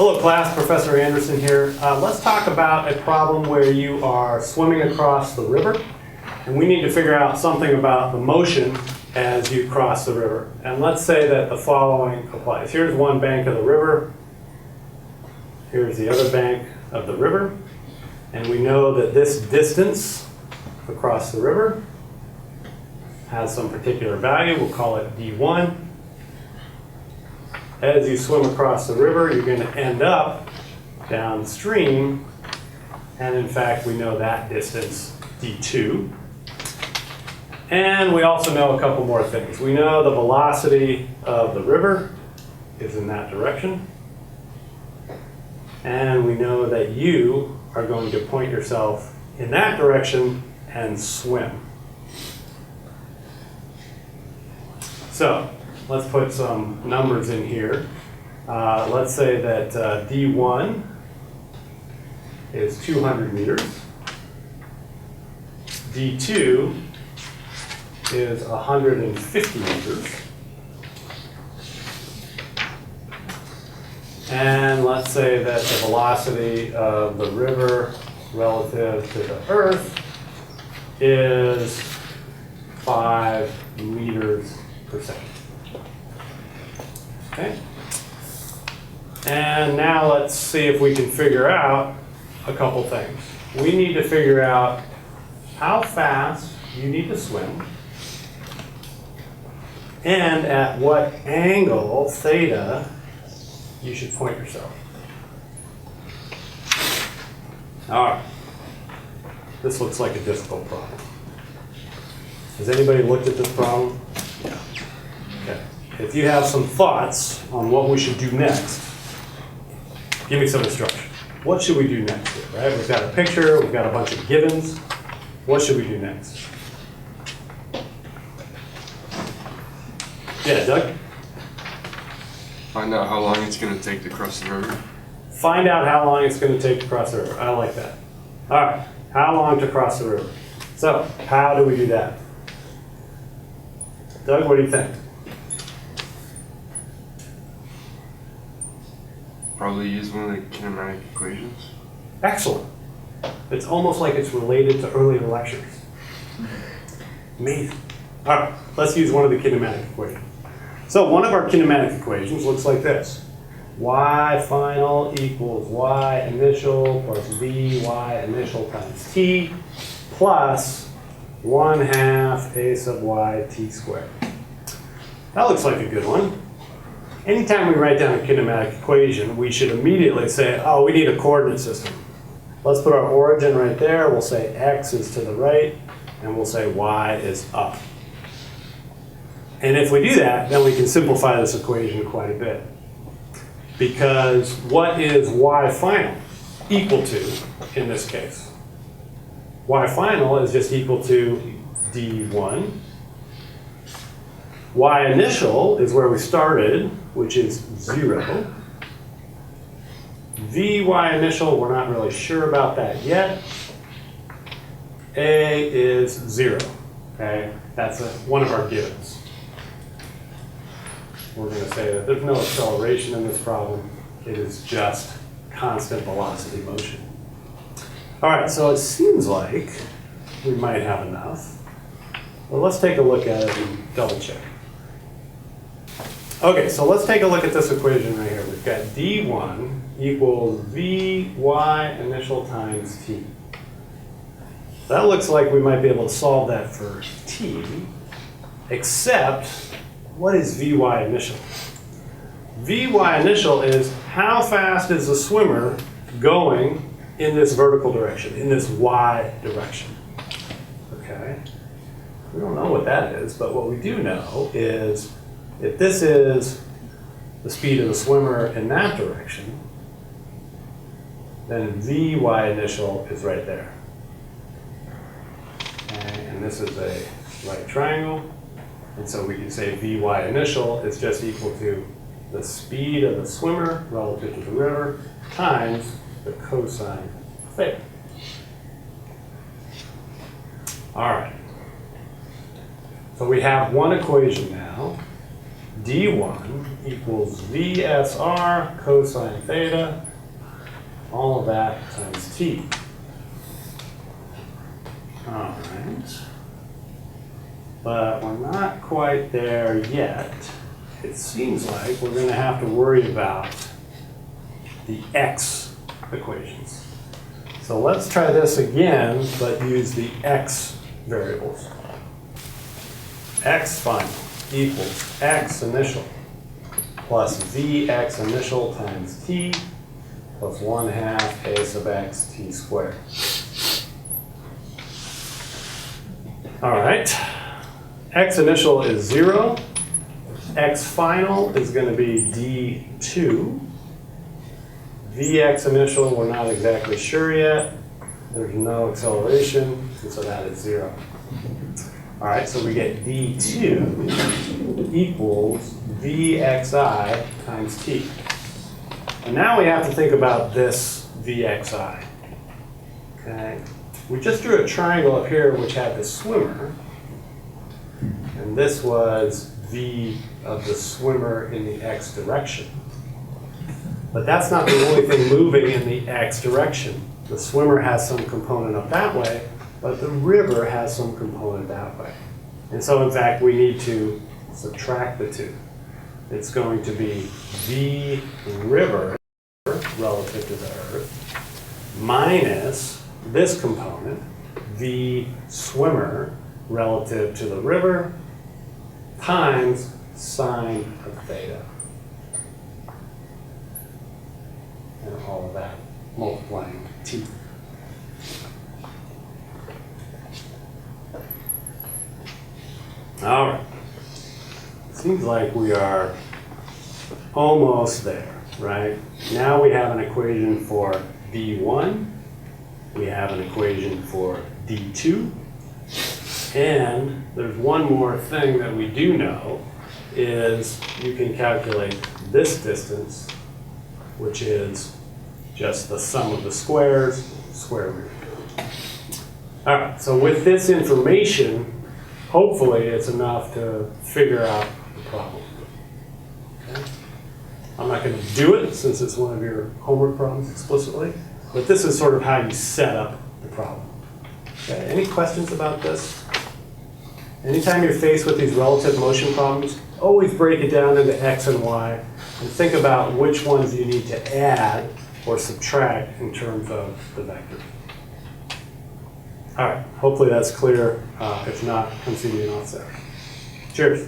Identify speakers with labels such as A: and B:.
A: Hello class, Professor Anderson here. Let's talk about a problem where you are swimming across the river and we need to figure out something about the motion as you cross the river. And let's say that the following applies. Here's one bank of the river. Here's the other bank of the river. And we know that this distance across the river has some particular value. We'll call it d1. As you swim across the river, you're going to end up downstream, and in fact, we know that distance, d2. And we also know a couple more things. We know the velocity of the river is in that direction, and we know that you are going to point yourself in that direction and swim. So, let's put some numbers in here. Let's say that D1 is 200 meters. D2 is 150 meters. And let's say that the velocity of the river relative to the Earth is 5 meters per second. Okay. And now let's see if we can figure out a couple things. We need to figure out how fast you need to swim and at what angle, theta, you should point yourself. All right. This looks like a difficult problem. Has anybody looked at this problem? Yeah. Okay. If you have some thoughts on what we should do next, give me some instruction. What should we do next here, right? We've got a picture, we've got a bunch of givens. What should we do next? Yeah, Doug?
B: Find out how long it's going to take to cross the river.
A: Find out how long it's going to take to cross the river. I like that. All right, how long to cross the river? So, how do we do that? Doug, what do you think?
B: Probably use one of the kinematic equations.
A: Excellent. It's almost like it's related to earlier lectures. Amazing. All right, let's use one of the kinematic equations. So one of our kinematic equations looks like this. Y final equals y initial plus vy initial times t plus 1/2 a sub y t squared. That looks like a good one. Anytime we write down a kinematic equation, we should immediately say, oh, we need a coordinate system. Let's put our origin right there. We'll say x is to the right, and we'll say y is up. And if we do that, then we can simplify this equation quite a bit. Because what is y final equal to in this case? Y final is just equal to d1. Y initial is where we started, which is 0. Vy initial, we're not really sure about that yet. A is 0. Okay, that's one of our givens. We're going to say that there's no acceleration in this problem. It is just constant velocity motion. All right, so it seems like we might have enough. Well, let's take a look at it and double check. Okay, so let's take a look at this equation right here. We've got d1 equals vy initial times t. That looks like we might be able to solve that for t, except what is vy initial? Vy initial is how fast is the swimmer going in this vertical direction, in this y direction. Okay? We don't know what that is, but what we do know is if this is the speed of the swimmer in that direction, then Vy initial is right there. Okay, and this is a right triangle. And so we can say Vy initial is just equal to the speed of the swimmer relative to the river times the cosine of theta. All right. So we have one equation now. d1 equals VSR cosine theta, all of that times t. All right. But we're not quite there yet. It seems like we're going to have to worry about the x equations. So let's try this again, but use the x variables. X final equals x initial plus vx initial times t plus 1/2 a sub x t squared. All right, x initial is 0. X final is going to be d2. Vx initial, we're not exactly sure yet. There's no acceleration, and so that is 0. All right, so we get d2 equals vxi times t. And now we have to think about this vxi. Okay, we just drew a triangle up here which had the swimmer, and this was v of the swimmer in the x direction. But that's not the only thing moving in the x direction. The swimmer has some component up that way, but the river has some component that way. And so in fact we need to subtract the two. It's going to be v river relative to the earth minus this component, v swimmer relative to the river, times sine of theta. And all of that multiplying t. All right. Seems like we are almost there, right? Now we have an equation for d1. We have an equation for d2. And there's one more thing that we do know is you can calculate this distance, which is just the sum of the squares, square root. All right, so with this information, hopefully it's enough to figure out the problem. Okay? I'm not going to do it since it's one of your homework problems explicitly, but this is sort of how you set up the problem. Okay, any questions about this? Anytime you're faced with these relative motion problems, always break it down into x and y and think about which ones you need to add or subtract in terms of the vector. All right, hopefully that's clear. If not, come see me in office hours. Cheers.